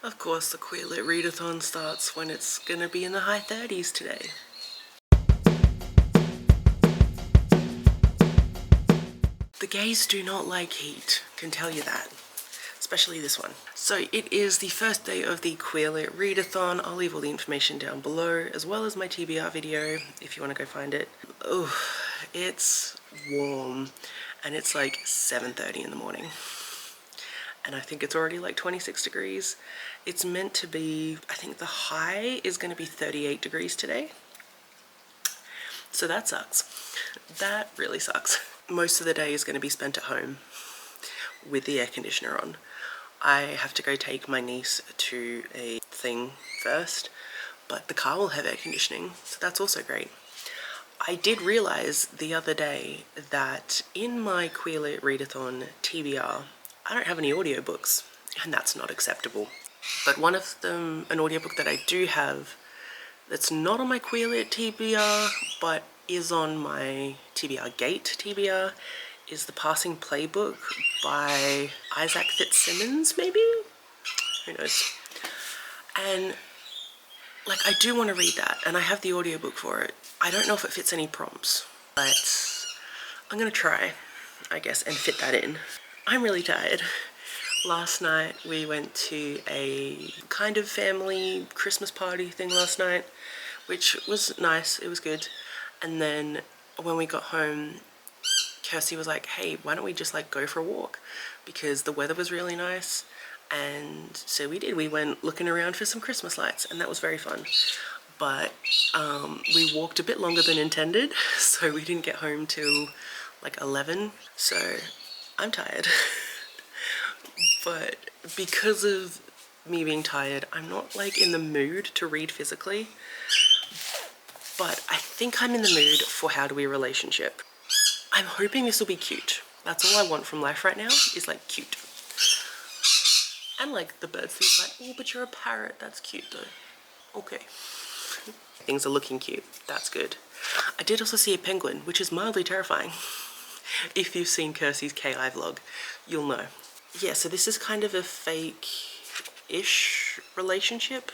Of course, the Queer Lit Readathon starts when it's gonna be in the high 30s today. The gays do not like heat, can tell you that. Especially this one. So it is the first day of the Queer Lit Readathon. I'll leave all the information down below, as well as my TBR video if you want to go find it. Oh, it's warm and it's like 7:30 in the morning. And I think it's already like 26 degrees. It's meant to be, I think the high is going to be 38 degrees today. So that sucks. That really sucks. Most of the day is going to be spent at home with the air conditioner on. I have to go take my niece to a thing first, but the car will have air conditioning, so that's also great. I did realize the other day that in my Queer Lit Readathon TBR, I don't have any audiobooks, and that's not acceptable. But one of them, an audiobook that I do have that's not on my Queer Lit TBR, but is on my TBR Gate TBR, is The Passing Playbook by Isaac Fitzsimmons, maybe? Who knows? And like, I do want to read that, and I have the audiobook for it. I don't know if it fits any prompts, but I'm gonna try, I guess, and fit that in. I'm really tired. Last night we went to a kind of family Christmas party thing last night, which was nice, it was good. And then when we got home, Kirsty was like, hey, why don't we just like go for a walk? Because the weather was really nice. And so we did. We went looking around for some Christmas lights, and that was very fun. But we walked a bit longer than intended, so we didn't get home till like 11. So I'm tired. But because of me being tired, I'm not like in the mood to read physically. But I think I'm in the mood for How Do We Relationship. I'm hoping this will be cute. That's all I want from life right now, is like cute. And like the bird's like, oh, but you're a parrot. That's cute though. Okay. Things are looking cute. That's good. I did also see a penguin, which is mildly terrifying. If you've seen Kirsty's KI vlog, you'll know. Yeah, so this is kind of a fake-ish relationship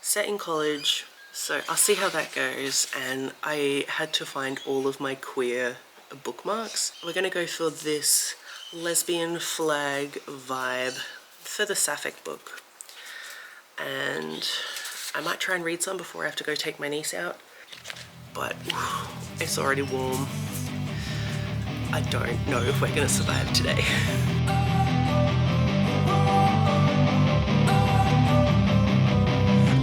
set in college. So I'll see how that goes. And I had to find all of my queer bookmarks. We're gonna go for this lesbian flag vibe for the Sapphic book. And I might try and read some before I have to go take my niece out. But it's already warm. I don't know if we're gonna survive today.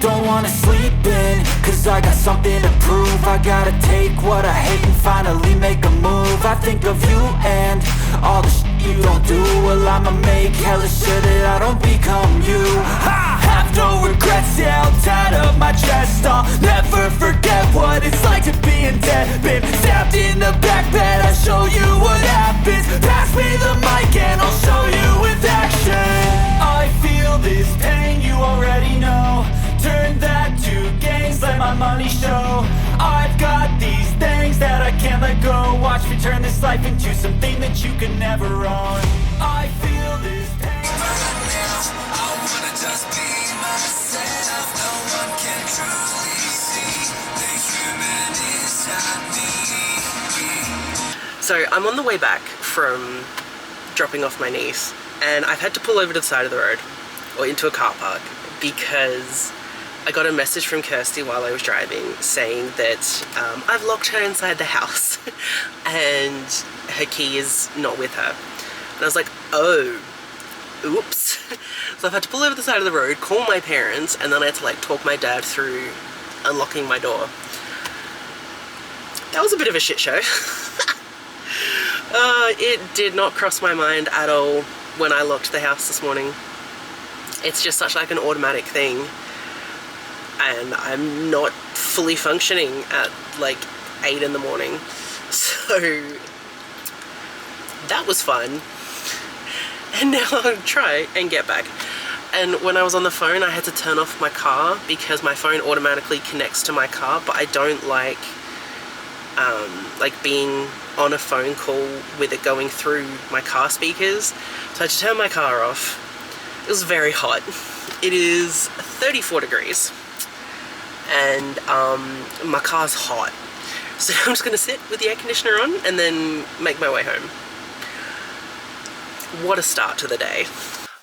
Don't wanna sleep in, cause I got something to prove. I gotta take what I hate and finally make a move. I think of you and all the shit you don't do. Well, I'ma make hella sure that I don't become you. I have no regrets, yeah, I'll tie up my chest. I'll never forget what it's like to be in debt. Been stabbed in the back bed, I'll show you what happens. Pass me the mic and I'll show you with action. I feel this pain, you already know. Turn that to gains, let my money show. I've got these things that I can't let go. Watch me turn this life into something that you can never own. I feel this pain. I wanna just be myself. No one can truly see the human inside me. So I'm on the way back from dropping off my niece, and I've had to pull over to the side of the road, or into a car park, because I got a message from Kirsty while I was driving saying that I've locked her inside the house and her key is not with her. And I was like, oh, oops. So I've had to pull over the side of the road, call my parents, and then I had to like talk my dad through unlocking my door. That was a bit of a shit show. It did not cross my mind at all when I locked the house this morning. It's just such like an automatic thing. And I'm not fully functioning at like 8 in the morning. So that was fun. And now I'll try and get back. And when I was on the phone, I had to turn off my car because my phone automatically connects to my car, but I don't like being on a phone call with it going through my car speakers. So I had to turn my car off. It was very hot. It is 34 degrees and my car's hot. So I'm just gonna sit with the air conditioner on and then make my way home. What a start to the day.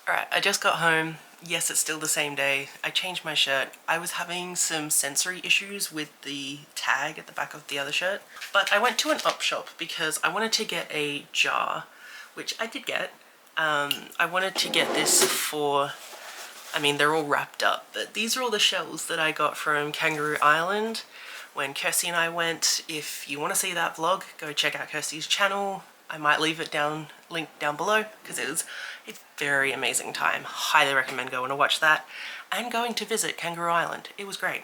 All right, I just got home. Yes, it's still the same day. I changed my shirt. I was having some sensory issues with the tag at the back of the other shirt, but I went to an op shop because I wanted to get a jar, which I did get. I wanted to get this for, I mean, they're all wrapped up, but these are all the shells that I got from Kangaroo Island when Kirsty and I went. If you want to see that vlog, go check out Kirsty's channel. I might leave it linked down below because it was a very amazing time. Highly recommend going to watch that and going to visit Kangaroo Island. It was great.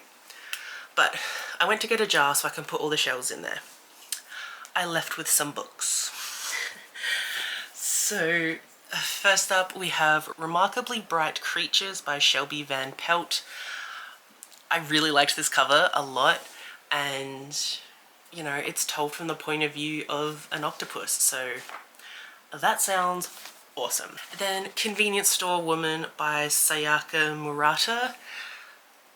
But I went to get a jar so I can put all the shells in there. I left with some books. So first up we have Remarkably Bright Creatures by Shelby Van Pelt. I really liked this cover a lot, and you know, it's told from the point of view of an octopus, so that sounds awesome. Then Convenience Store Woman by Sayaka Murata.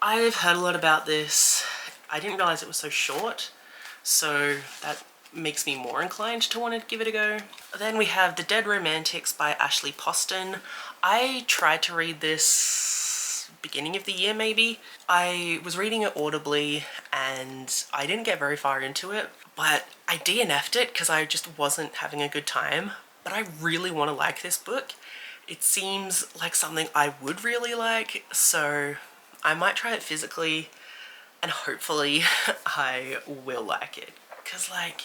I've heard a lot about this. I didn't realize it was so short, so that makes me more inclined to want to give it a go. Then we have The Dead Romantics by Ashley Poston. I tried to read this beginning of the year maybe. I was reading it audibly and I didn't get very far into it, but I DNF'd it because I just wasn't having a good time. But I really want to like this book. It seems like something I would really like, so I might try it physically and hopefully I will like it, because like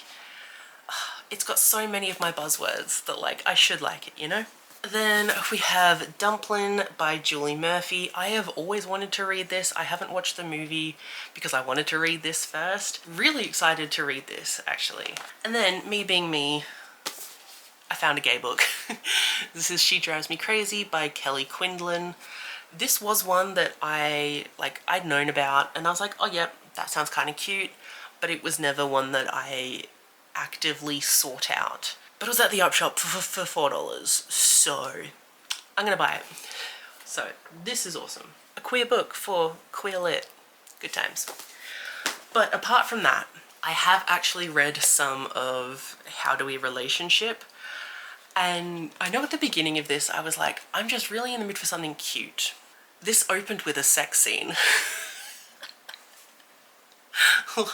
it's got so many of my buzzwords that like I should like it, you know? Then we have Dumplin' by Julie Murphy. I have always wanted to read this. I haven't watched the movie because I wanted to read this first. Really excited to read this, actually. And then, me being me, I found a gay book. This is She Drives Me Crazy by Kelly Quinlan. This was one that I'd known about and I was like, oh yep, that sounds kind of cute, but it was never one that I actively sought out. But it was at the op shop for $4, so I'm gonna buy it. So this is awesome. A queer book for queer lit. Good times. But apart from that, I have actually read some of How Do We Relationship, and I know at the beginning of this I was like, I'm just really in the mood for something cute. This opened with a sex scene.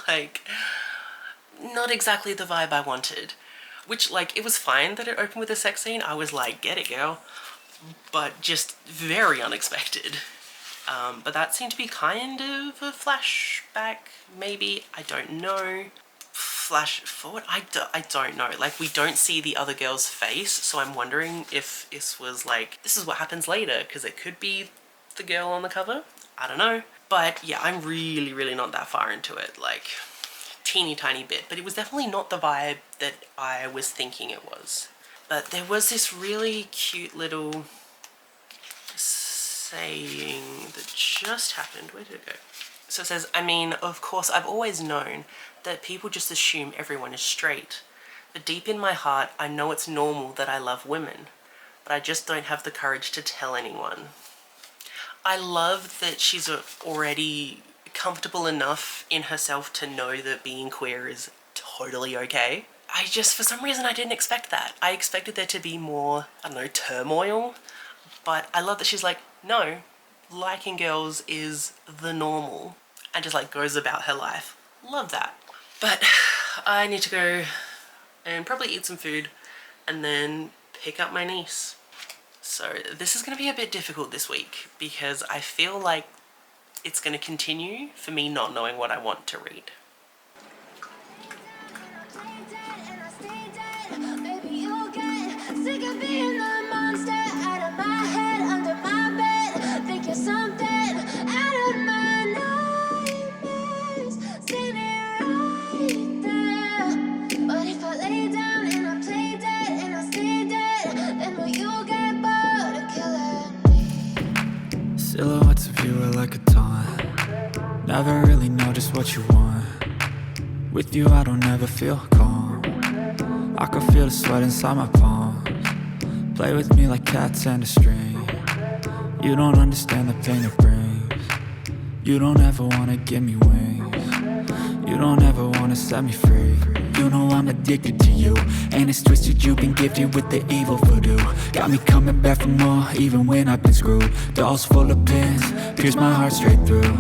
Like, not exactly the vibe I wanted. Which, like, it was fine that it opened with a sex scene. I was like, get it, girl. But just very unexpected. But that seemed to be kind of a flashback, maybe. I don't know. Flash forward? I don't know. Like, we don't see the other girl's face, so I'm wondering if this was like, this is what happens later, because it could be the girl on the cover. I don't know. But yeah, I'm really, really not that far into it. Like, teeny tiny bit, but it was definitely not the vibe that I was thinking it was. But there was this really cute little saying that just happened. Where did it go? So it says, I mean, of course, I've always known that people just assume everyone is straight. But deep in my heart, I know it's normal that I love women, but I just don't have the courage to tell anyone. I love that she's already comfortable enough in herself to know that being queer is totally okay. I just, for some reason, I didn't expect that. I expected there to be more, I don't know, turmoil, but I love that she's like, no, liking girls is the normal, and just like goes about her life. Love that. But I need to go and probably eat some food and then pick up my niece. So this is going to be a bit difficult this week because I feel like it's going to continue for me not knowing what I want to read. Silhouettes of you are like a taunt. Never really know just what you want. With you I don't ever feel calm. I can feel the sweat inside my palms. Play with me like cats and a string. You don't understand the pain it brings. You don't ever wanna give me wings. You don't ever wanna set me free. You know I'm addicted to you, and it's twisted, you've been gifted with the evil voodoo. Got me coming back for more, even when I've been screwed. Dolls full of pins, pierce my heart straight through.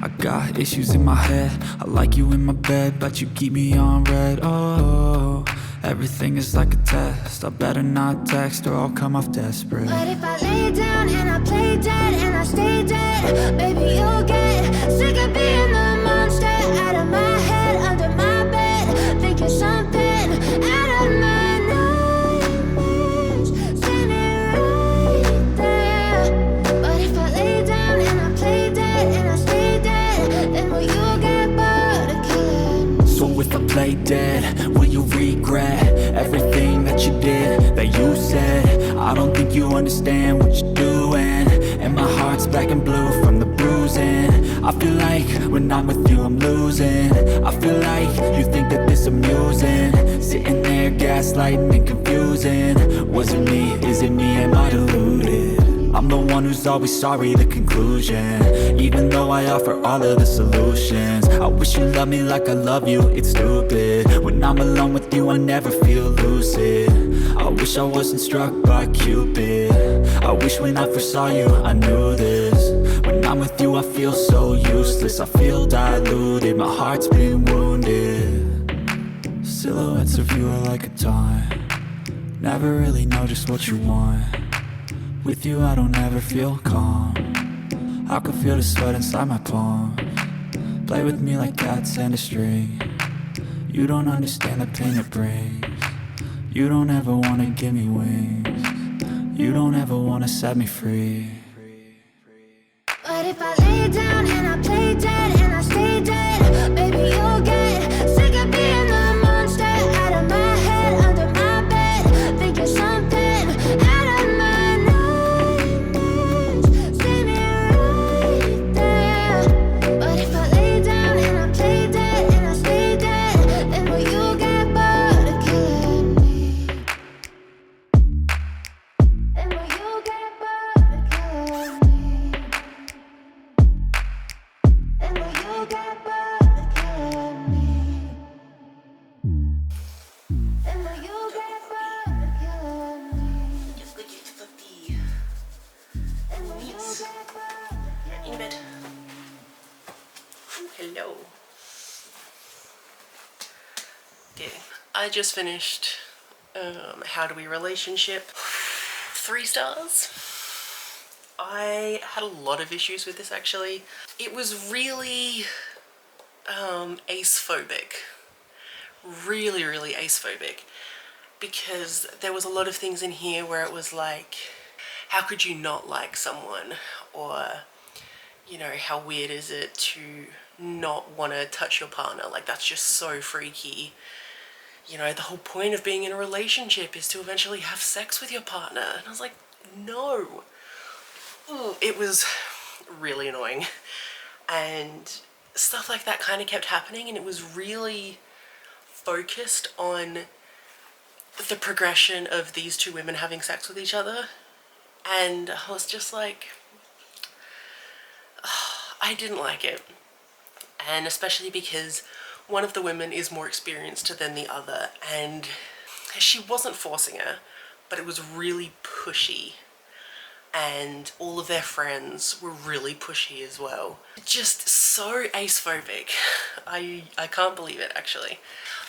I got issues in my head, I like you in my bed, but you keep me on red. Oh, everything is like a test, I better not text or I'll come off desperate. But if I lay down and I play dead and I stay dead, baby you'll get sick of being the monster out of my head, under my bed, thinking something out of my nightmares, standing right there. But if I lay down and I play dead and I stay dead, then will you get bored of killing me? So if I play dead, will you regret everything that you did, that you said? I don't think you understand what you're doing, and my heart's black and blue from the bruising. I feel like when I'm with you I'm losing. I feel like you think that this amusing, sitting there gaslighting and confusing. Was it me? Is it me? Am I deluded? I'm the one who's always sorry, the conclusion, even though I offer all of the solutions. I wish you loved me like I love you, it's stupid. When I'm alone with you I never feel lucid. I wish I wasn't struck by Cupid. I wish when I first saw you I knew this. When I'm with you I feel so useless, I feel diluted, my heart's been wounded. Silhouettes of you are like a taunt, never really know just what you want. With you I don't ever feel calm, I can feel the sweat inside my palms. Play with me like cats and a string. You don't understand the pain it brings. You don't ever wanna give me wings. You don't ever wanna set me free. But if I lay down and I play dead and I stay dead, baby you'll get sick of being the monster out of my head, under my bed, thinking something out of my nightmares, standing right there. But if I lay down and I play dead and I stay dead, then will you get bored of killing me? Then will you get bored of killing me? And will you get bored of killing me? And will you get bored of killing me? Just look at the And will you get bored of in bed. Hello. Okay, I just finished How Do We Relationship. 3 stars. I had a lot of issues with this actually. It was really ace-phobic. Really, really ace-phobic. Because there was a lot of things in here where it was like, how could you not like someone? Or, you know, how weird is it to not want to touch your partner? Like, that's just so freaky. You know, the whole point of being in a relationship is to eventually have sex with your partner. And I was like, no. Ooh, it was really annoying. And stuff like that kind of kept happening, and it was really focused on the progression of these 2 women having sex with each other. And I was just like, I didn't like it. And especially because one of the women is more experienced than the other, and she wasn't forcing her, but it was really pushy. And all of their friends were really pushy as well. Just so ace-phobic. I can't believe it, actually.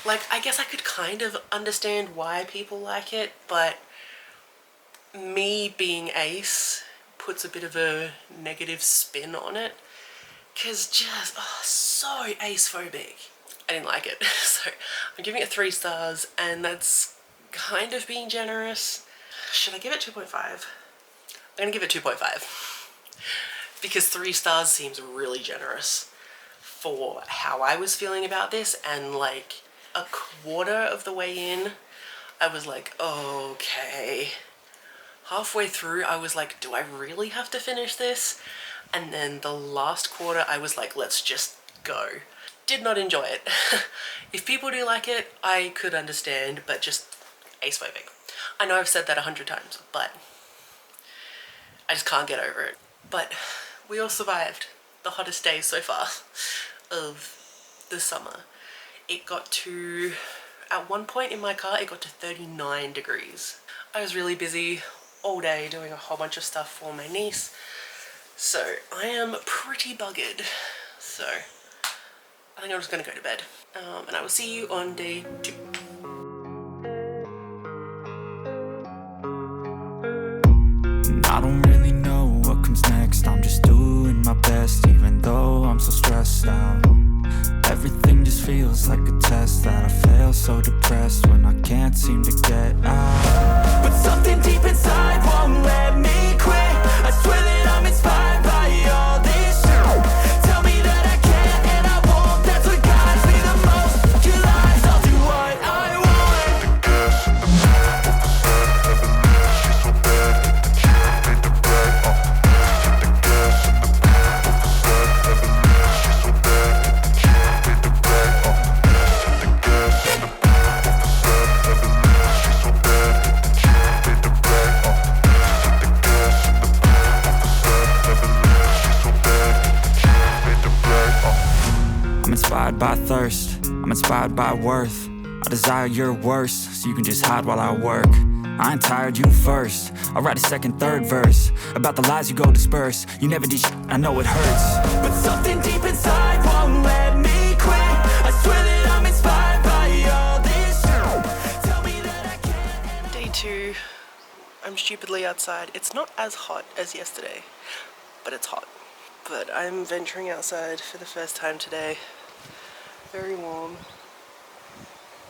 Like, I guess I could kind of understand why people like it, but me being ace puts a bit of a negative spin on it. Cause just, so ace-phobic. I didn't like it. So I'm giving it 3 stars, and that's kind of being generous. Should I give it 2.5? I'm gonna give it 2.5 because 3 stars seems really generous for how I was feeling about this, and like a quarter of the way in I was like, okay. Halfway through I was like, do I really have to finish this? And then the last quarter I was like, let's just go. Did not enjoy it. If people do like it, I could understand, but just ace-phobic. I know I've said that 100 times, but I just can't get over it. But we all survived the hottest days so far of the summer. It got to, at one point in my car, it got to 39 degrees. I was really busy all day doing a whole bunch of stuff for my niece. So I am pretty buggered. So I think I'm just gonna go to bed. And I will see you on day 2. I don't really know what comes next. I'm just doing my best, even though I'm so stressed out. Everything just feels like a test that I fail, so depressed when I can't seem to get out. But something deep inside won't let me quit. I swear that I'm inspired by all this shit. Tell me that I can and I won't. That's what guides me the most. Your lies, I'll do what I want. I'm inspired by thirst, I'm inspired by worth. I desire your worst, so you can just hide while I work. I ain't tired, you first. I'll write a second, third verse about the lies you go disperse. You never did shit, I know it hurts. But something deep inside won't let me quit. I swear that I'm inspired by all this shit. Tell me that I can't. Day 2, I'm stupidly outside. It's not as hot as yesterday, but it's hot. But I'm venturing outside for the first time today. Very warm.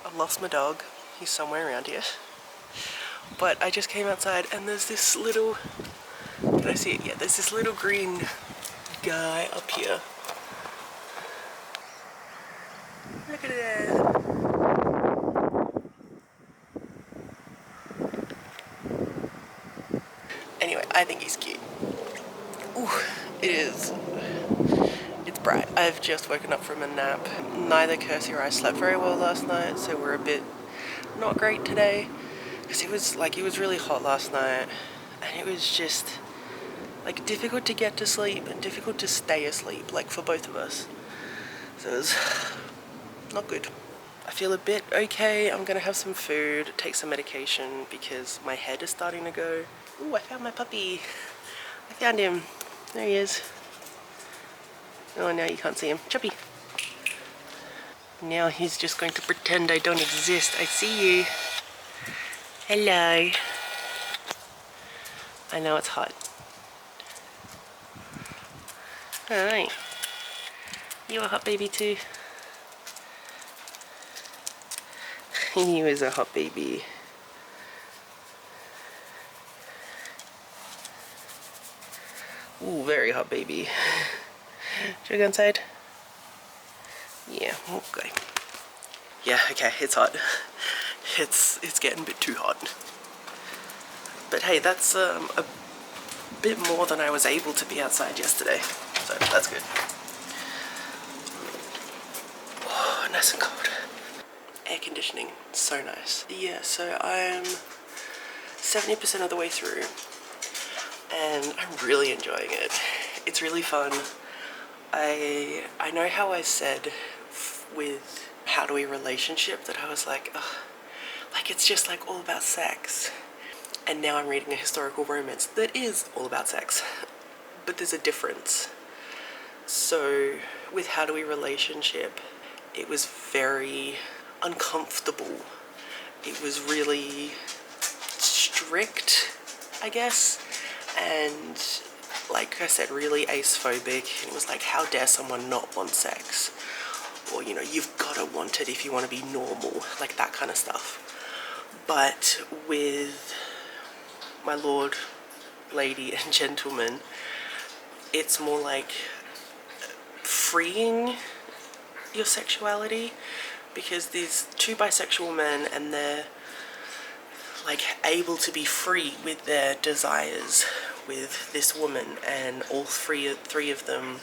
I've lost my dog. He's somewhere around here. But I just came outside and there's this little, did I see it? Yeah, there's this little green guy up here. Look at that. Anyway, I think he's cute. Ooh, it is. It's bright. I've just woken up from a nap. Neither Kirsty or I slept very well last night, so we're a bit not great today. Because it was really hot last night, and it was just like difficult to get to sleep and difficult to stay asleep, like for both of us. So it was not good. I feel a bit okay. I'm gonna have some food, take some medication because my head is starting to go. Ooh, I found my puppy. I found him. There he is. Oh, now you can't see him. Chuppy. Now he's just going to pretend I don't exist. I see you. Hello. I know it's hot. Hi. You a hot baby too? You is a hot baby. Ooh, very hot baby. Should we go inside? Yeah, okay. Yeah, okay, it's hot. It's getting a bit too hot. But hey, that's a bit more than I was able to be outside yesterday. So that's good. Oh, nice and cold. Air conditioning, so nice. Yeah, so I'm 70% of the way through. And I'm really enjoying it. It's really fun. I know how I said with How Do We Relationship that I was like, ugh, like it's just like all about sex. And now I'm reading a historical romance that is all about sex. But there's a difference. So with How Do We Relationship, it was very uncomfortable. It was really strict, I guess. And like I said, really ace-phobic. It was like, how dare someone not want sex? Or, you know, you've got to want it if you want to be normal. Like that kind of stuff. But with my lord, lady, and gentleman, it's more like freeing your sexuality. Because there's 2 bisexual men and they're like able to be free with their desires with this woman, and all three of them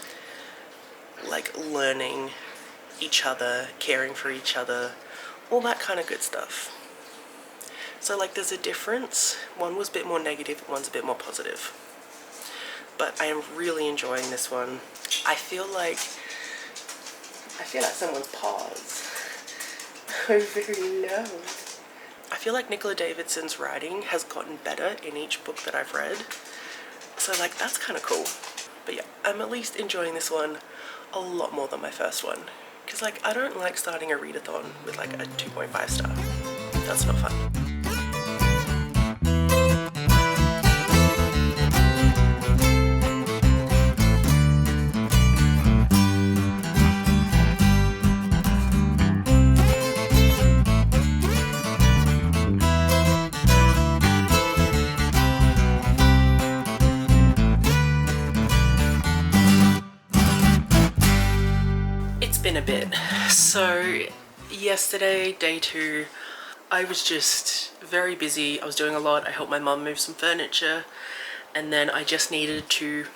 like learning each other, caring for each other, all that kind of good stuff. So like there's a difference. One was a bit more negative, one's a bit more positive. but I am really enjoying this one. I feel like someone's paws are very low. I feel like Nicola Davidson's writing has gotten better in each book that I've read. So like that's kind of cool. But yeah, I'm at least enjoying this one a lot more than my first one. Because like I don't like starting a readathon with like a 2.5 star. That's not fun. Been a bit. So yesterday, day 2, I was just very busy. I was doing a lot. I helped my mum move some furniture, and then I just needed to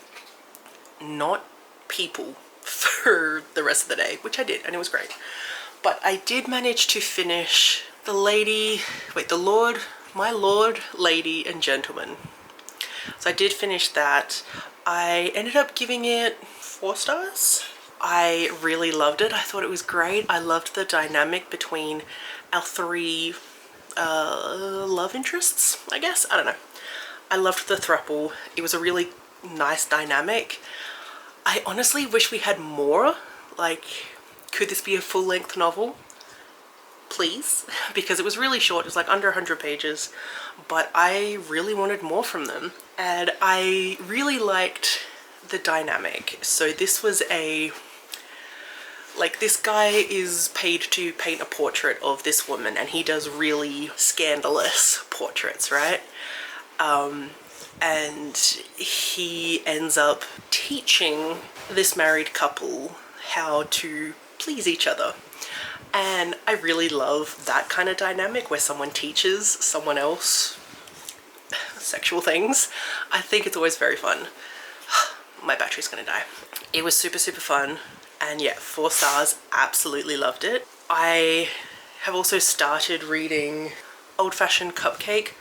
not people for the rest of the day, which I did, and it was great. But I did manage to finish My Lord, Lady and Gentleman. So I did finish that. I ended up giving it 4 stars. I really loved it. I thought it was great. I loved the dynamic between our 3 love interests, I guess. I don't know. I loved the throuple. It was a really nice dynamic. I honestly wish we had more. Like, could this be a full-length novel? Please? Because it was really short. It was like under 100 pages. But I really wanted more from them. And I really liked the dynamic. So this was this guy is paid to paint a portrait of this woman, and he does really scandalous portraits, right? And he ends up teaching this married couple how to please each other. And I really love that kind of dynamic where someone teaches someone else sexual things. I think it's always very fun. My battery's gonna die. It was super, super fun. And yeah, 4 stars, absolutely loved it. I have also started reading Old Fashioned Cupcake.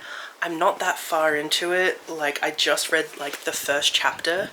I'm not that far into it. Like, I just read like the first chapter.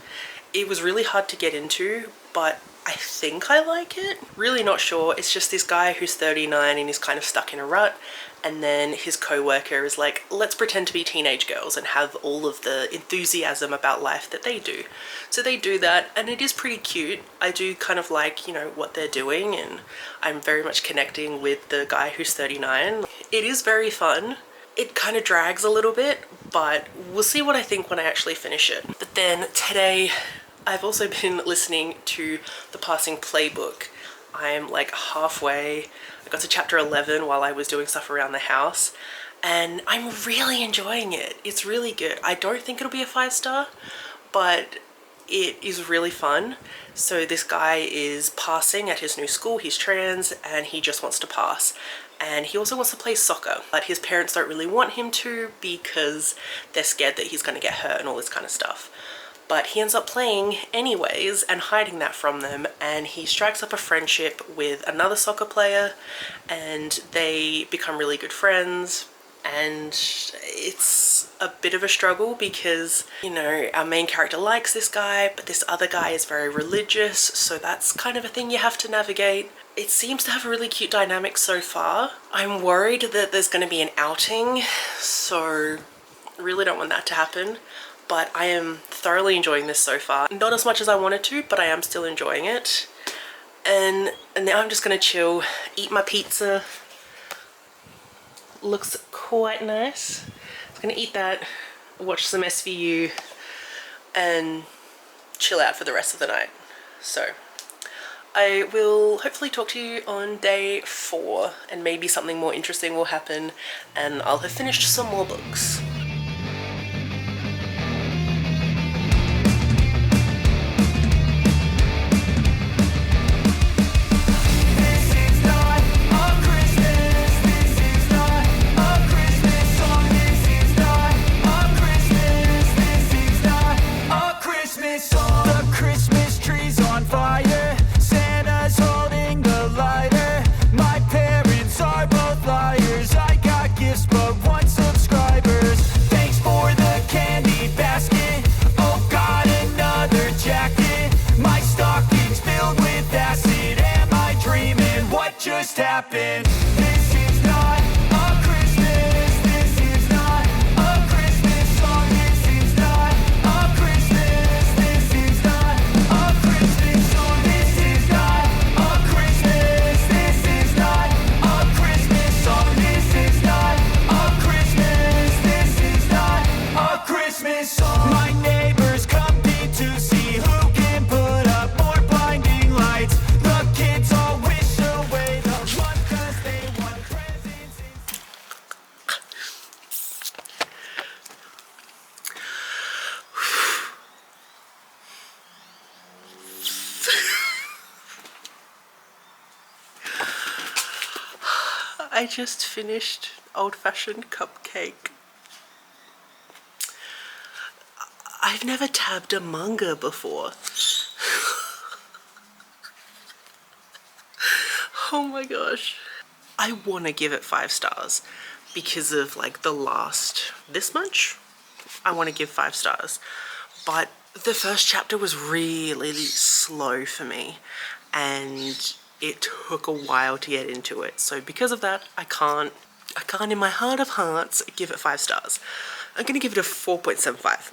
It was really hard to get into, but I think I like it. Really not sure. It's just this guy who's 39 and he's kind of stuck in a rut. And then his co-worker is like, let's pretend to be teenage girls and have all of the enthusiasm about life that they do. So they do that, and it is pretty cute. I do kind of like, you know, what they're doing, and I'm very much connecting with the guy who's 39. It is very fun. It kind of drags a little bit, but we'll see what I think when I actually finish it. But then today, I've also been listening to The Passing Playbook. I'm like halfway. I got to chapter 11 while I was doing stuff around the house, and I'm really enjoying it. It's really good. I don't think it'll be a 5 star, but it is really fun. So this guy is passing at his new school. He's trans and he just wants to pass. And he also wants to play soccer, but his parents don't really want him to because they're scared that he's going to get hurt and all this kind of stuff. But he ends up playing anyways and hiding that from them, and he strikes up a friendship with another soccer player and they become really good friends. And it's a bit of a struggle because, you know, our main character likes this guy, but this other guy is very religious, so that's kind of a thing you have to navigate. It seems to have a really cute dynamic so far. I'm worried that there's going to be an outing, so really don't want that to happen. But I am thoroughly enjoying this so far. Not as much as I wanted to, but I am still enjoying it. And now I'm just gonna chill, eat my pizza. Looks quite nice. I'm gonna eat that, watch some SVU, and chill out for the rest of the night. So I will hopefully talk to you on day 4, and maybe something more interesting will happen and I'll have finished some more books. But one subscribers, thanks for the candy basket. Oh God, enough. I just finished Old Fashioned Cupcake. I've never tabbed a manga before. Oh my gosh. I want to give it 5 stars because of like this much. I want to give 5 stars. But the first chapter was really slow for me and it took a while to get into it. So because of that, I can't in my heart of hearts give it 5 stars. I'm gonna give it a 4.75.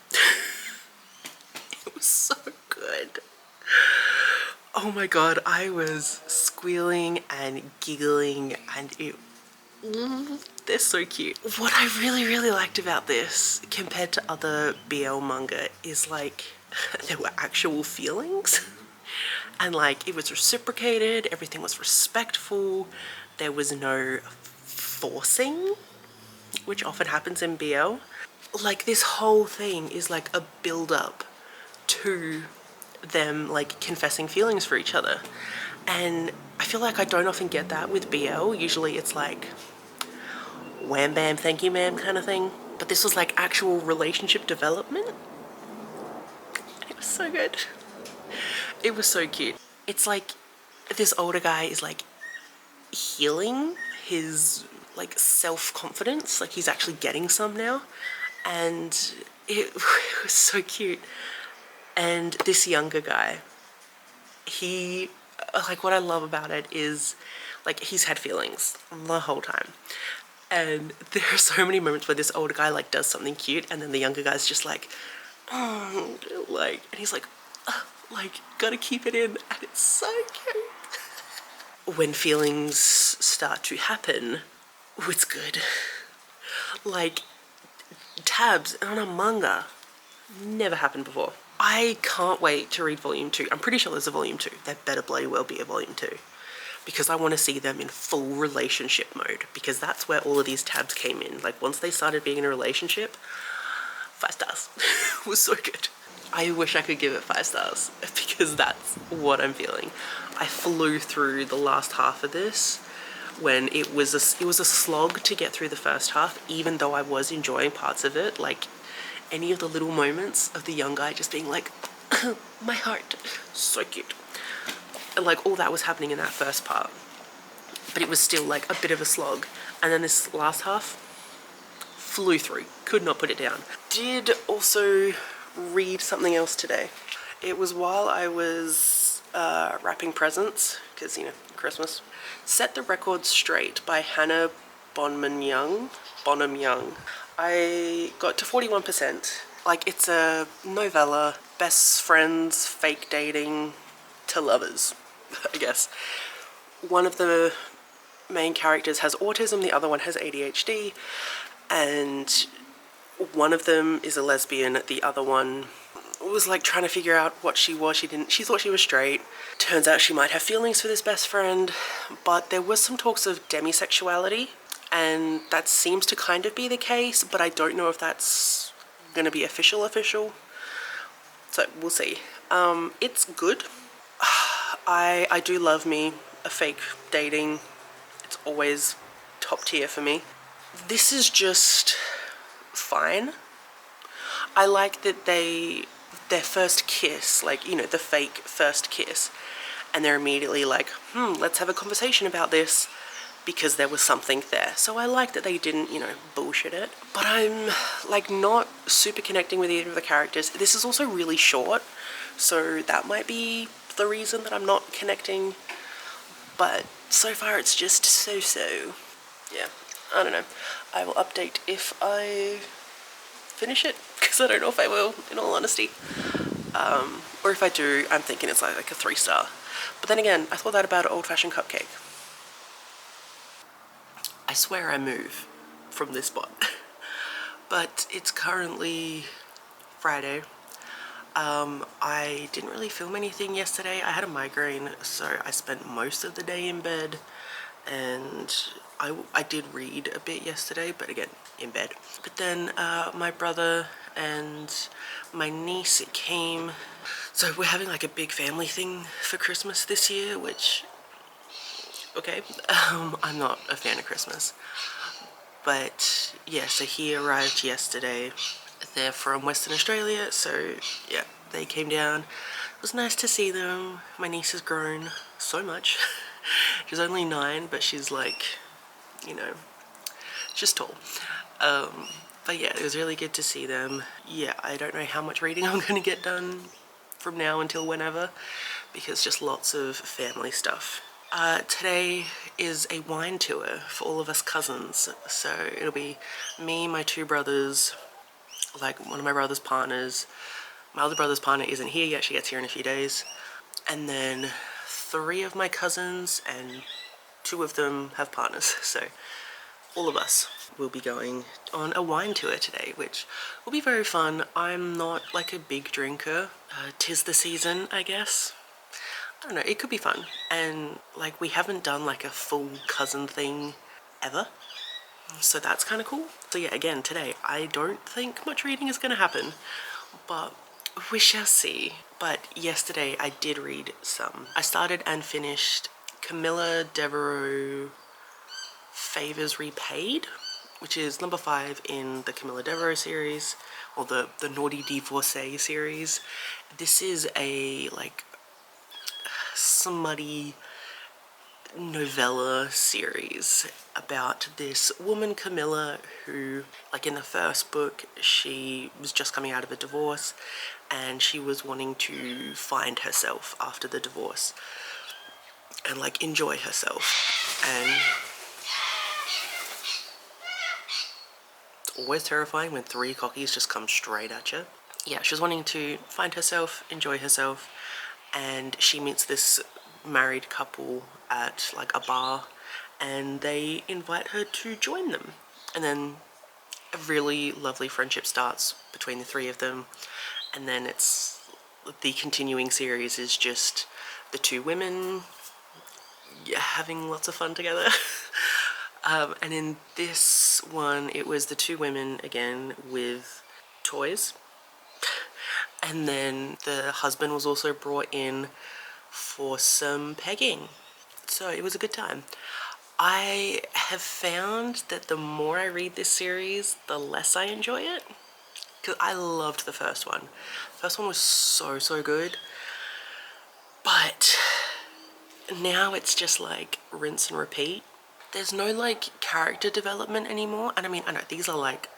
It was so good. Oh my god, I was squealing and giggling and they're so cute. What I really liked about this compared to other BL manga is like there were actual feelings and like it was reciprocated, everything was respectful, there was no forcing, which often happens in BL. Like this whole thing is like a build up to them like confessing feelings for each other, and I feel like I don't often get that with BL. Usually it's like wham bam thank you ma'am kind of thing, but this was like actual relationship development and it was so good. It was so cute. It's like this older guy is like healing his like self-confidence, like he's actually getting some now, and it was so cute. And this younger guy, he, like what I love about it is like he's had feelings the whole time. And there are so many moments where this older guy like does something cute and then the younger guy's just like, oh, like, and he's like gotta keep it in, and it's so cute. When feelings start to happen, it's good. Like tabs on a manga never happened before. I can't wait to read volume 2. I'm pretty sure there's a volume 2. There better bloody well be a volume 2. Because I want to see them in full relationship mode. Because that's where all of these tabs came in. Like once they started being in a relationship, 5 stars. It was so good. I wish I could give it 5 stars. Because that's what I'm feeling. I flew through the last half of this when it was a slog to get through the first half. Even though I was enjoying parts of it. Like any of the little moments of the young guy just being like, my heart, so cute. And like all that was happening in that first part, but it was still like a bit of a slog. And then this last half flew through, could not put it down. Did also read something else today. It was while I was wrapping presents, because you know, Christmas. Set the Record Straight by Hannah Bonham Young. I got to 41%. Like it's a novella, best friends, fake dating to lovers, I guess. One of the main characters has autism, the other one has ADHD, and one of them is a lesbian, the other one was like trying to figure out what she was. She thought she was straight. Turns out she might have feelings for this best friend, but there was some talks of demisexuality. And that seems to kind of be the case, but I don't know if that's going to be official. So we'll see. It's good. I do love me a fake dating. It's always top tier for me. This is just fine. I like that their first kiss, like, you know, the fake first kiss, and they're immediately like, let's have a conversation about this. Because there was something there. So I like that they didn't, you know, bullshit it. But I'm like not super connecting with either of the characters. This is also really short, so that might be the reason that I'm not connecting. But so far it's just so. Yeah, I don't know. I will update if I finish it, because I don't know if I will, in all honesty. Or if I do, I'm thinking it's like a 3 star. But then again, I thought that about Old Fashioned Cupcake. I swear I move from this spot. But it's currently Friday. I didn't really film anything yesterday. I had a migraine, so I spent most of the day in bed. And I did read a bit yesterday, but again, in bed. But then my brother and my niece came. So we're having like a big family thing for Christmas this year, which okay? I'm not a fan of Christmas. But yeah, so he arrived yesterday. They're from Western Australia, so yeah, they came down. It was nice to see them. My niece has grown so much. She's only 9, but she's like, you know, she's tall. But yeah, it was really good to see them. Yeah, I don't know how much reading I'm going to get done from now until whenever, because just lots of family stuff. Today is a wine tour for all of us cousins. So it'll be me, my 2 brothers, like one of my brother's partners. My other brother's partner isn't here yet, she gets here in a few days. And then 3 of my cousins, and 2 of them have partners. So all of us will be going on a wine tour today, which will be very fun. I'm not like a big drinker. 'Tis the season, I guess. I don't know, it could be fun. And like, we haven't done like a full cousin thing ever, so that's kind of cool. So yeah, again, today I don't think much reading is going to happen, but we shall see. But yesterday I did read some. I started and finished Camilla Devereux Favors Repaid, which is number 5 in the Camilla Devereux series, or the Naughty Divorcee series. This is a like smutty novella series about this woman Camilla who, like in the first book, she was just coming out of a divorce and she was wanting to find herself after the divorce and like enjoy herself. And it's always terrifying when 3 cockies just come straight at you. Yeah, she was wanting to find herself, enjoy herself, and she meets this married couple at like a bar and they invite her to join them. And then a really lovely friendship starts between the 3 of them, and then it's the continuing series is just the 2 women having lots of fun together. And in this one it was the 2 women again with toys. And then the husband was also brought in for some pegging. So it was a good time. I have found that the more I read this series, the less I enjoy it. Because I loved the first one. The first one was so good. But now it's just like rinse and repeat. There's no like character development anymore. And I mean, I know these are like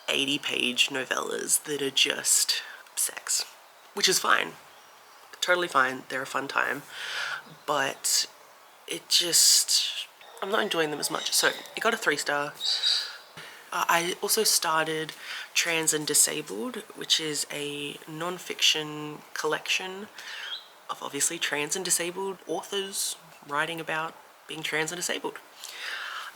80-page novellas that are just sex, which is fine, totally fine, they're a fun time, but it just, I'm not enjoying them as much. So it got a 3-star. I also started Trans and Disabled, which is a non-fiction collection of obviously trans and disabled authors writing about being trans and disabled.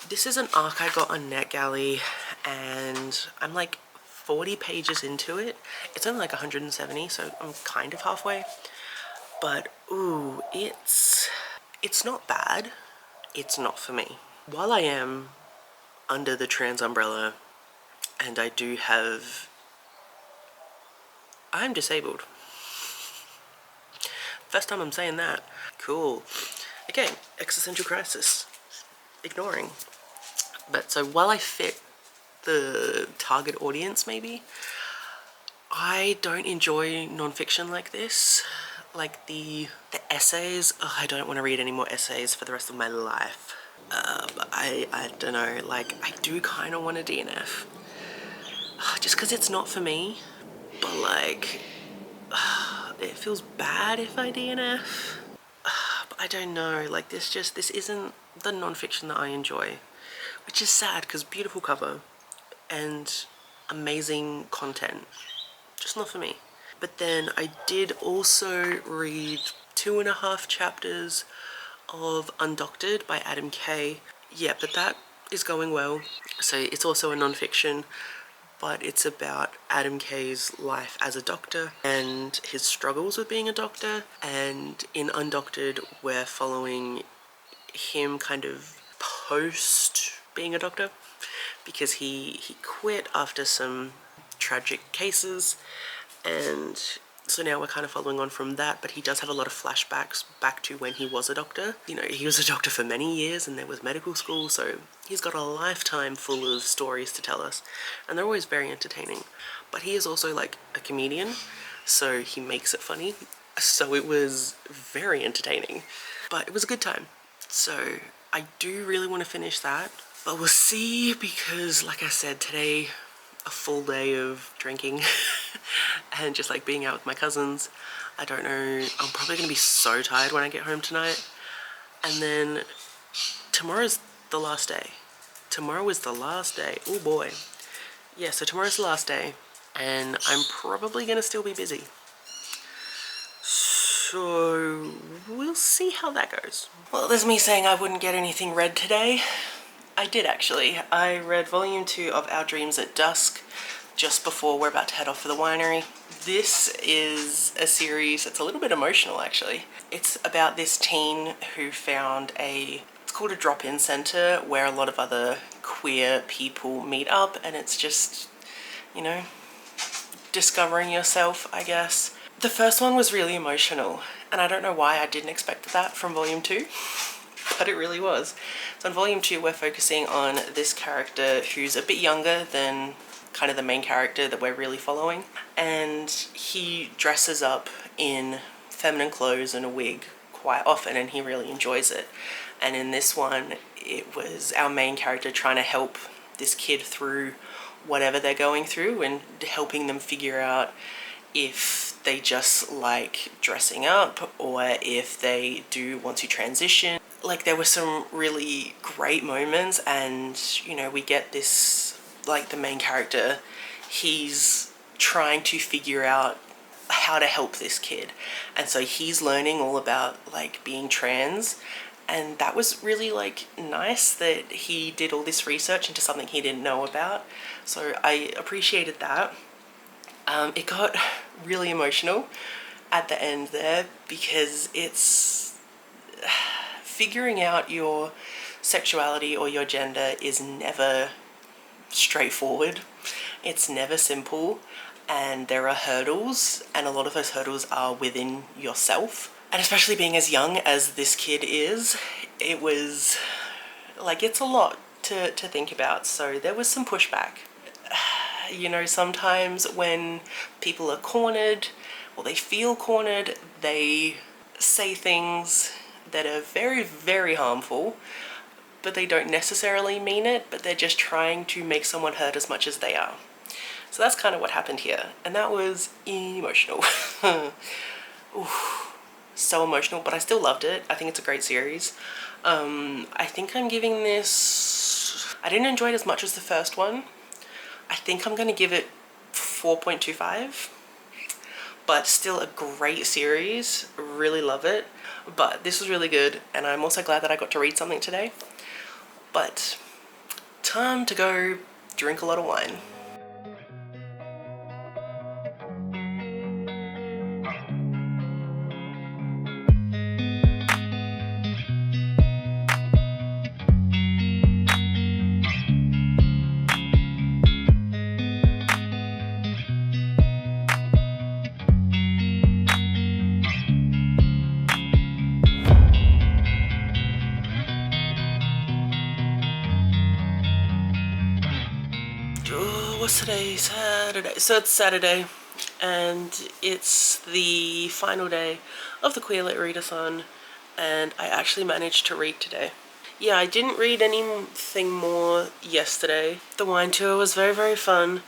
This is an arc I got on NetGalley, and I'm like 40 pages into it. It's only like 170, so I'm kind of halfway. But ooh, it's not bad. It's not for me. While I am under the trans umbrella, and I'm disabled. First time I'm saying that. Cool. Okay, existential crisis. Ignoring. But so while I fit the target audience maybe, I don't enjoy non-fiction like this. Like the essays, I don't want to read any more essays for the rest of my life. I don't know, like I do kind of want a DNF. Just because it's not for me, but like, it feels bad if I DNF. But I don't know, like this isn't the non-fiction that I enjoy. Which is sad, because beautiful cover and amazing content. Just not for me. But then I did also read 2.5 chapters of Undoctored by Adam Kay. Yeah, but that is going well. So it's also a non-fiction, but it's about Adam Kay's life as a doctor and his struggles with being a doctor. And in Undoctored, we're following him kind of post being a doctor, because he quit after some tragic cases, and So now we're kind of following on from that, but he does have a lot of flashbacks back to when he was a doctor. You know, he was a doctor for many years and there was medical school, so he's got a lifetime full of stories to tell us, and they're always very entertaining. But he is also like a comedian, so he makes it funny. So it was very entertaining, but it was a good time. So I do really want to finish that, but we'll see, because like I said, today a full day of drinking and just like being out with my cousins. I don't know, I'm probably gonna be so tired when I get home tonight. And then tomorrow's the last day. Tomorrow is the last day. Oh boy. Yeah, so tomorrow's the last day and I'm probably gonna still be busy. So we'll see how that goes. Well, there's me saying I wouldn't get anything read today. I did actually. I read volume 2 of Our Dreams at Dusk just before we're about to head off for the winery. This is a series that's a little bit emotional actually. It's about this teen who found it's called a drop-in center where a lot of other queer people meet up, and it's just, you know, discovering yourself, I guess. The first one was really emotional, and I don't know why I didn't expect that from volume 2. But it really was. So in volume 2 we're focusing on this character who's a bit younger than kind of the main character that we're really following, and he dresses up in feminine clothes and a wig quite often and he really enjoys it. And in this one it was our main character trying to help this kid through whatever they're going through and helping them figure out if they just like dressing up or if they do want to transition. Like, there were some really great moments, and you know, we get this, like, the main character, he's trying to figure out how to help this kid, and so he's learning all about like being trans, and that was really like nice that he did all this research into something he didn't know about. So I appreciated that. It got really emotional at the end there, because it's figuring out your sexuality or your gender is never straightforward. It's never simple, and there are hurdles, and a lot of those hurdles are within yourself. And especially being as young as this kid is, it was like, it's a lot to think about. So there was some pushback. You know, sometimes when people are cornered or they feel cornered, they say things that are very, very harmful, but they don't necessarily mean it, but they're just trying to make someone hurt as much as they are. So that's kind of what happened here, and that was emotional. Oof, so emotional, but I still loved it. I think it's a great series. I think I'm giving this, I didn't enjoy it as much as the first one. I think I'm gonna give it 4.25, but still a great series. Really love it. But this was really good, and I'm also glad that I got to read something today. But time to go drink a lot of wine. What's today? Saturday. So it's Saturday, and it's the final day of the Queer Lit Readathon, and I actually managed to read today. Yeah, I didn't read anything more yesterday. The wine tour was very, very fun.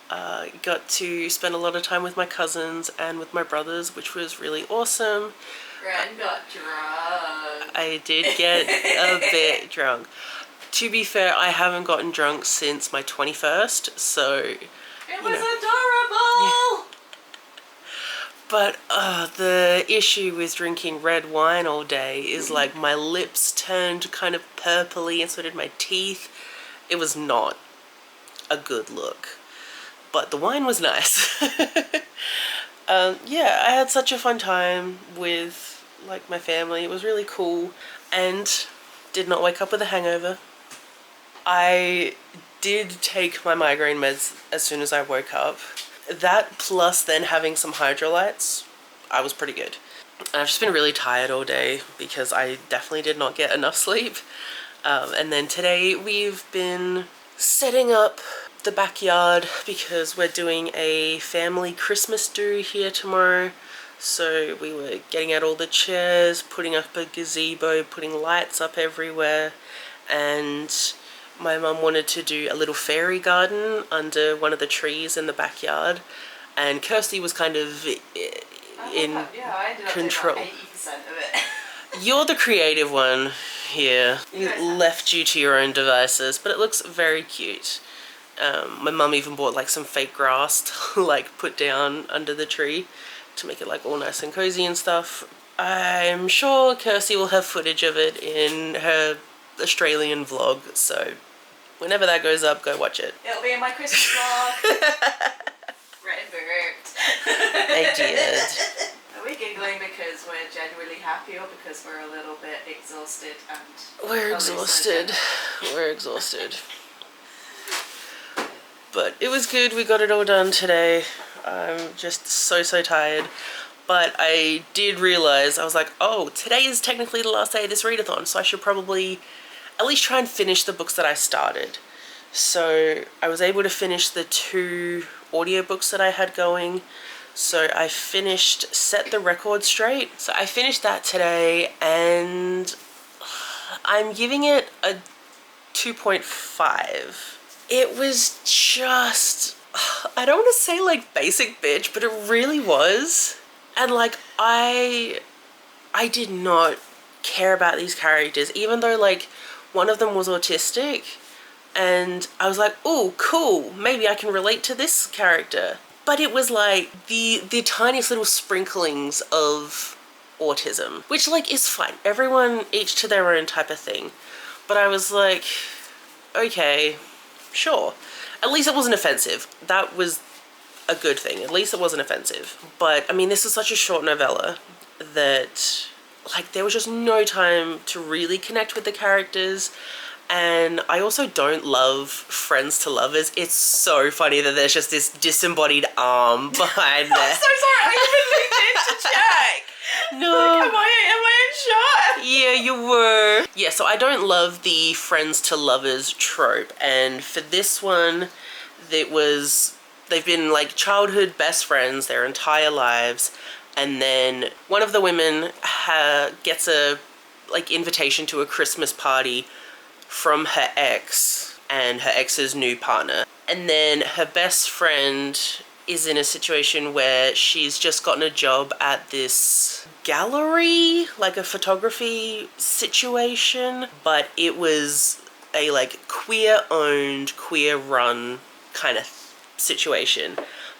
Got to spend a lot of time with my cousins and with my brothers, which was really awesome. Gran got drunk. I did get a bit drunk. To be fair, I haven't gotten drunk since my 21st, so... It was adorable! Yeah. But the issue with drinking red wine all day is like my lips turned kind of purpley and so did my teeth. It was not a good look. But the wine was nice. Yeah, I had such a fun time with like my family. It was really cool, and did not wake up with a hangover. I did take my migraine meds as soon as I woke up, That plus then having some hydrolytes, I was pretty good. I've just been really tired all day because I definitely did not get enough sleep. And then today we've been setting up the backyard because we're doing a family Christmas do here tomorrow. So we were getting out all the chairs, putting up a gazebo, putting lights up everywhere, and my mum wanted to do a little fairy garden under one of the trees in the backyard, and Kirsty was kind of in I ended up control. doing about 80% of it. You're the creative one here. Left you to your own devices, but it looks very cute. My mum even bought like some fake grass to like put down under the tree to make it like all nice and cozy and stuff. I'm sure Kirsty will have footage of it in her Australian vlog, so whenever that goes up, go watch it. It'll be in my Christmas vlog. Red bird. I did. Are we giggling because we're genuinely happy or because we're a little bit exhausted and We're exhausted. We're exhausted. But it was good. We got it all done today. I'm just so tired. But I did realize, I was like, oh, today is technically the last day of this readathon, so I should probably at least try and finish the books that I started. So I was able to finish the 2 audiobooks that I had going. So I finished Set the Record Straight. So I finished that today, and I'm giving it a 2.5. It was just, I don't want to say like basic bitch, but it really was. And like I did not care about these characters, even though like one of them was autistic, and I was like, oh cool, maybe I can relate to this character. But it was like the tiniest little sprinklings of autism, which like is fine. Everyone each to their own type of thing. But I was like, okay, sure. At least it wasn't offensive. That was a good thing. At least it wasn't offensive. But I mean, this is such a short novella that like there was just no time to really connect with the characters. And I also don't love friends to lovers. It's so funny that there's just this disembodied arm behind there. I'm so sorry, I even looked in to check. No. Like, am I in shot? Yeah, you were. Yeah, so I don't love the friends to lovers trope. And for this one, they've been like childhood best friends their entire lives. And then one of the women gets a like invitation to a Christmas party from her ex and her ex's new partner. And then her best friend is in a situation where she's just gotten a job at this gallery, like a photography situation, but it was a like queer owned, queer run kind of situation.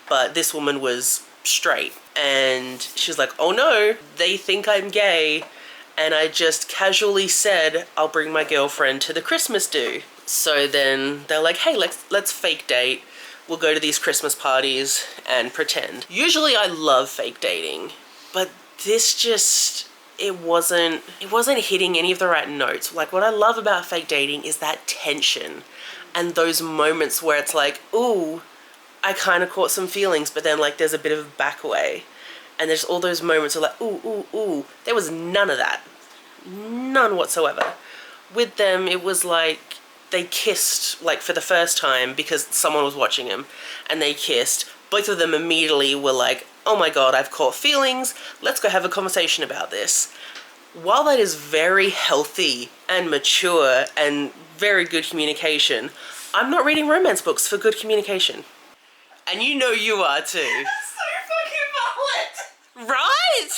But this woman was straight, and she's like, oh no, they think I'm gay. And I just casually said, I'll bring my girlfriend to the Christmas do. So then they're like, hey, let's fake date. We'll go to these Christmas parties and pretend. Usually I love fake dating, but this just, it wasn't hitting any of the right notes. Like what I love about fake dating is that tension and those moments where it's like, ooh, I kind of caught some feelings, but then like there's a bit of a back away. And there's all those moments of like, ooh, ooh, ooh. There was none of that. None whatsoever. With them, it was like they kissed like for the first time because someone was watching them, and they kissed. Both of them immediately were like, oh my god, I've caught feelings. Let's go have a conversation about this. While that is very healthy and mature and very good communication, I'm not reading romance books for good communication. And you know you are too. So fucking valid. Right?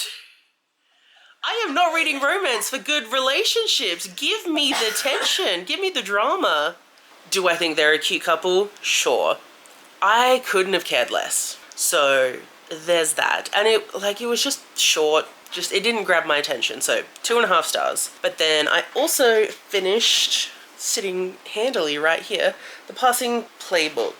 I am not reading romance for good relationships. Give me the tension. Give me the drama. Do I think they're a cute couple? Sure. I couldn't have cared less. So there's that. And it was just short. Just, it didn't grab my attention. So 2.5 stars. But then I also finished, sitting handily right here, The Passing Playbook.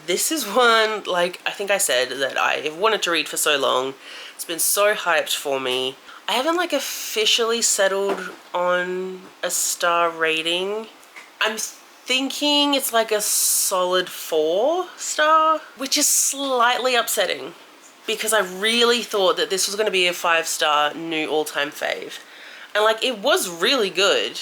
This is one, like I think I said, that I have wanted to read for so long. It's been so hyped for me. I haven't like officially settled on a star rating. I'm thinking it's like a solid 4-star, which is slightly upsetting because I really thought that this was going to be a 5-star new all-time fave. And like, it was really good.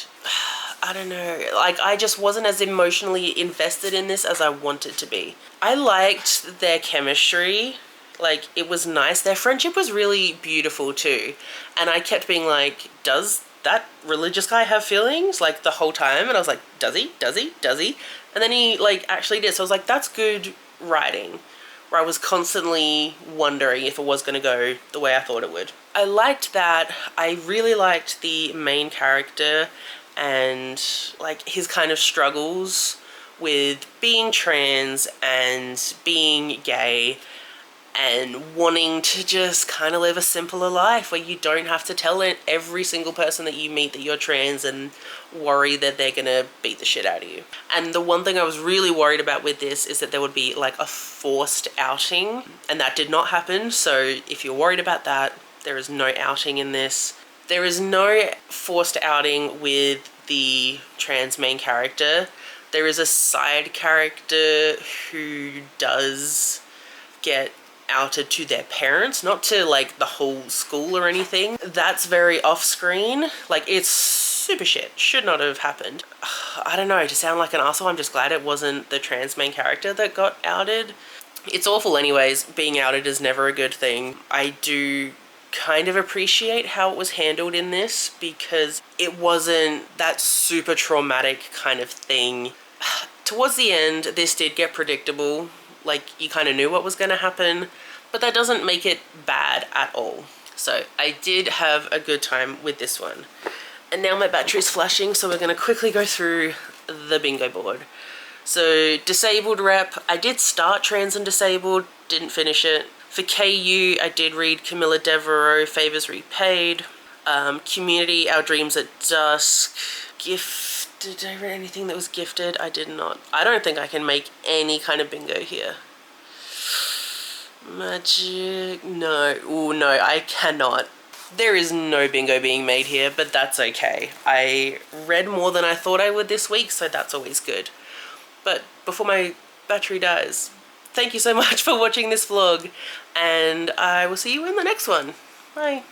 I don't know, like I just wasn't as emotionally invested in this as I wanted to be. I liked their chemistry, like it was nice. Their friendship was really beautiful too. And I kept being like, does that religious guy have feelings? Like the whole time. And I was like, does he? Does he? Does he? And then he like actually did. So I was like, that's good writing. Where I was constantly wondering if it was going to go the way I thought it would. I liked that. I really liked the main character and like his kind of struggles with being trans and being gay and wanting to just kind of live a simpler life where you don't have to tell every single person that you meet that you're trans and worry that they're gonna beat the shit out of you. And the one thing I was really worried about with this is that there would be like a forced outing, and that did not happen. So if you're worried about that, there is no outing in this. There is no forced outing with the trans main character. There is a side character who does get outed to their parents, not to like the whole school or anything. That's very off screen. Like it's super shit. Should not have happened. I don't know, to sound like an arsehole, I'm just glad it wasn't the trans main character that got outed. It's awful anyways. Being outed is never a good thing. I do kind of appreciate how it was handled in this because it wasn't that super traumatic kind of thing. Towards the end, this did get predictable. Like, you kind of knew what was going to happen, but that doesn't make it bad at all. So I did have a good time with this one. And now my battery's flashing, so we're going to quickly go through the bingo board. So disabled rep, I did start Trans and Disabled, didn't finish it. For KU, I did read Camilla Devereaux, Favors Repaid. Community, Our Dreams at Dusk. Gifted, did I read anything that was gifted? I did not. I don't think I can make any kind of bingo here. Magic, no. Oh no, I cannot. There is no bingo being made here, but that's okay. I read more than I thought I would this week, so that's always good. But before my battery dies, thank you so much for watching this vlog, and I will see you in the next one. Bye.